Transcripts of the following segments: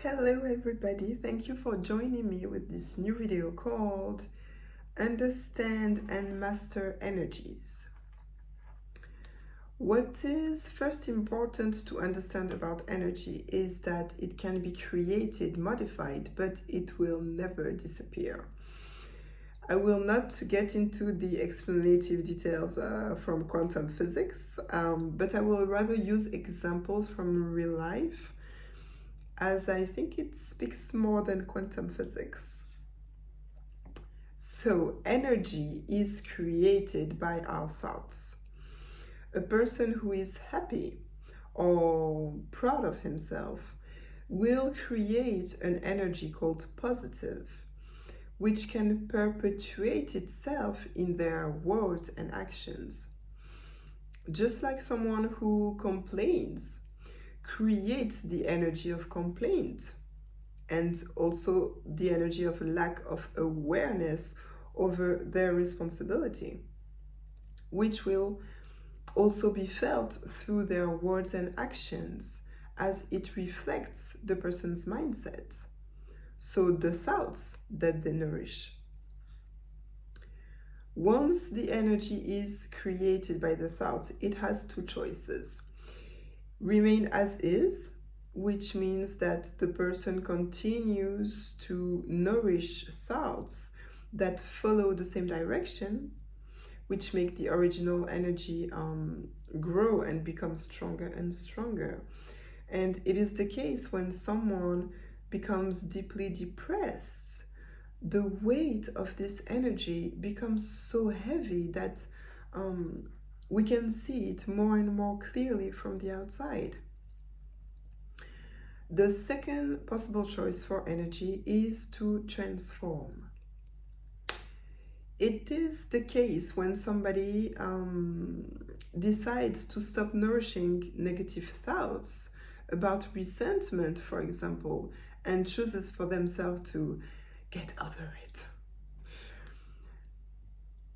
Hello everybody, thank you for joining me with this new video called Understand and Master Energies. What is first important to understand about energy is that it can be created, modified, but it will never disappear. I will not get into the explanative details from quantum physics, but I will rather use examples from real life, as I think it speaks more than quantum physics. So, energy is created by our thoughts. A person who is happy or proud of himself will create an energy called positive, which can perpetuate itself in their words and actions. Just like someone who complains creates the energy of complaint and also the energy of lack of awareness over their responsibility, which will also be felt through their words and actions as it reflects the person's mindset. So the thoughts that they nourish. Once the energy is created by the thoughts, it has two choices. Remain as is, which means that the person continues to nourish thoughts that follow the same direction, which make the original energy grow and become stronger and stronger. And it is the case when someone becomes deeply depressed. The weight of this energy becomes so heavy that we can see it more and more clearly from the outside. The second possible choice for energy is to transform. It is the case when somebody decides to stop nourishing negative thoughts about resentment, for example, and chooses for themselves to get over it.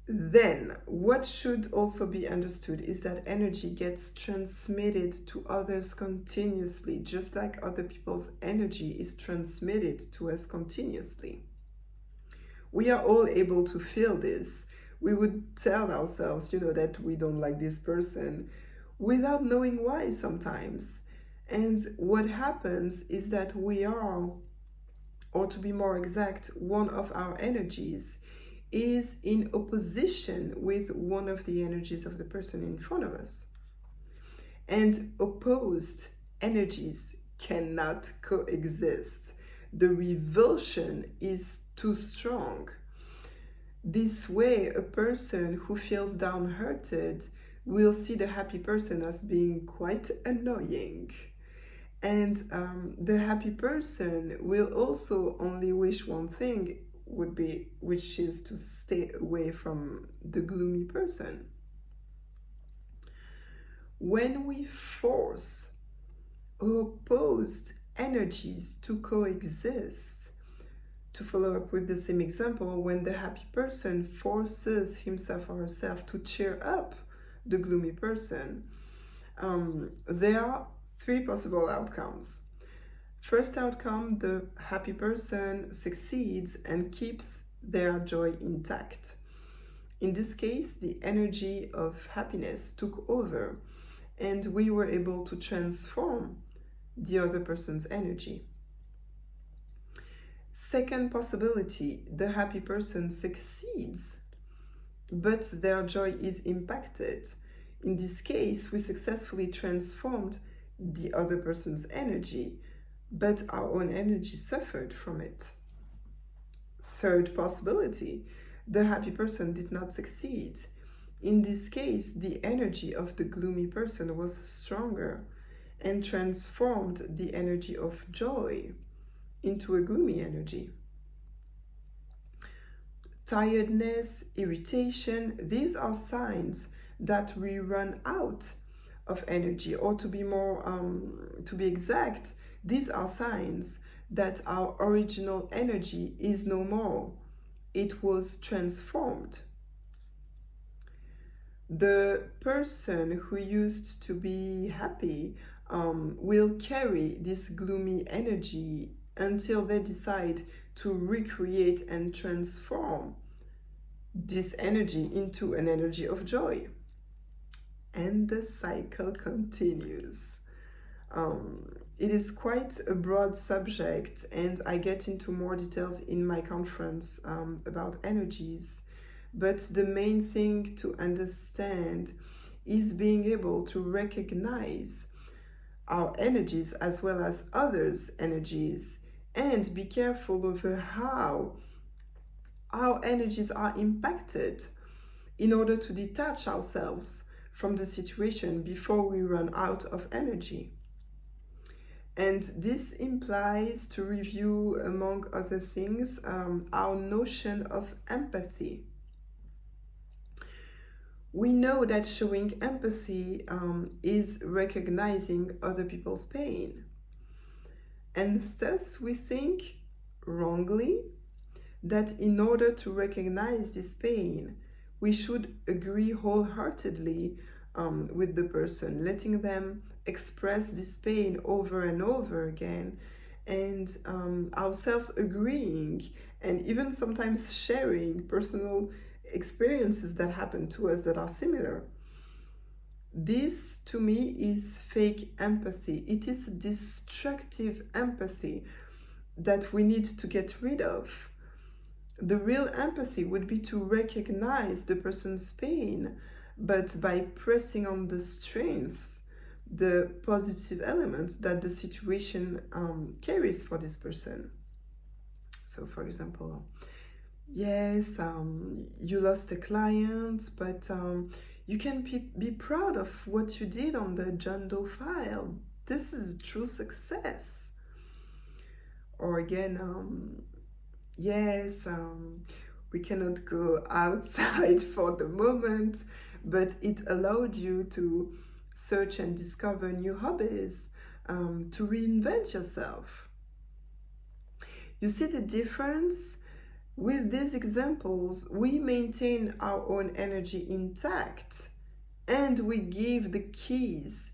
Then, what should also be understood is that energy gets transmitted to others continuously, just like other people's energy is transmitted to us continuously. We are all able to feel this. We would tell ourselves, that we don't like this person without knowing why sometimes. And what happens is that we are, or to be more exact, one of our energies is in opposition with one of the energies of the person in front of us. And opposed energies cannot coexist. The revulsion is too strong. This way, a person who feels downhearted will see the happy person as being quite annoying. And the happy person will also only wish one thing, which is to stay away from the gloomy person. When we force opposed energies to coexist, to follow up with the same example, when the happy person forces himself or herself to cheer up the gloomy person, there are three possible outcomes. First outcome, the happy person succeeds and keeps their joy intact. In this case, the energy of happiness took over and we were able to transform the other person's energy. Second possibility, the happy person succeeds, but their joy is impacted. In this case, we successfully transformed the other person's energy, but our own energy suffered from it. Third possibility, the happy person did not succeed. In this case, the energy of the gloomy person was stronger and transformed the energy of joy into a gloomy energy. Tiredness, irritation, these are signs that we run out of energy, or to be exact, these are signs that our original energy is no more. It was transformed. The person who used to be happy will carry this gloomy energy until they decide to recreate and transform this energy into an energy of joy. And the cycle continues. It is quite a broad subject, and I get into more details in my conference about energies. But the main thing to understand is being able to recognize our energies as well as others' energies, and be careful over how our energies are impacted in order to detach ourselves from the situation before we run out of energy. And this implies to review, among other things, our notion of empathy. We know that showing empathy is recognizing other people's pain. And thus we think, wrongly, that in order to recognize this pain, we should agree wholeheartedly with the person, letting them express this pain over and over again, and ourselves agreeing and even sometimes sharing personal experiences that happen to us that are similar. This, to me, is fake empathy. It is destructive empathy that we need to get rid of. The real empathy would be to recognize the person's pain, but by pressing on the strengths, the positive elements that the situation carries for this person. So, for example, yes, you lost a client, but you can be proud of what you did on the John Doe file. This is true success. Or again, yes, we cannot go outside for the moment, but it allowed you to search and discover new hobbies, to reinvent yourself. You see the difference? With these examples, we maintain our own energy intact, and we give the keys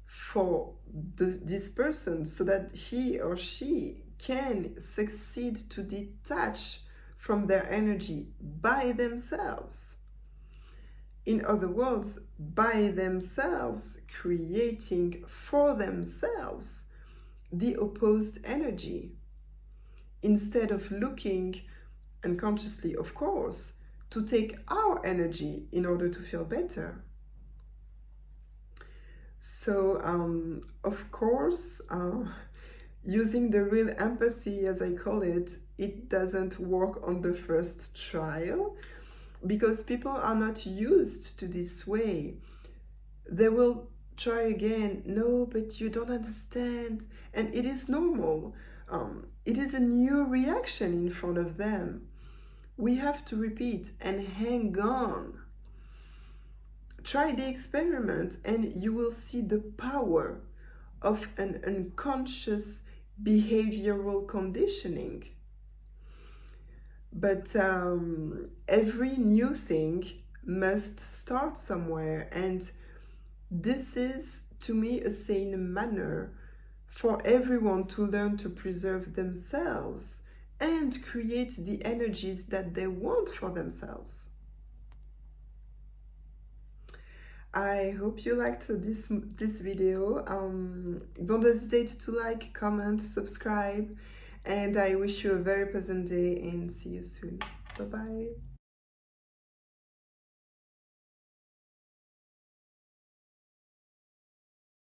for this person so that he or she can succeed to detach from their energy by themselves. In other words, by themselves, creating for themselves the opposed energy, instead of looking, unconsciously of course, to take our energy in order to feel better. So, of course, using the real empathy, as I call it, it doesn't work on the first trial, because people are not used to this way. They will try again. No, but you don't understand. And it is normal. It is a new reaction in front of them. We have to repeat and hang on. Try the experiment and you will see the power of an unconscious behavioral conditioning. But every new thing must start somewhere, and this is, to me, a sane manner for everyone to learn to preserve themselves and create the energies that they want for themselves. I hope you liked this video. Don't hesitate to like, comment, subscribe, and I wish you a very pleasant day and see you soon. Bye bye.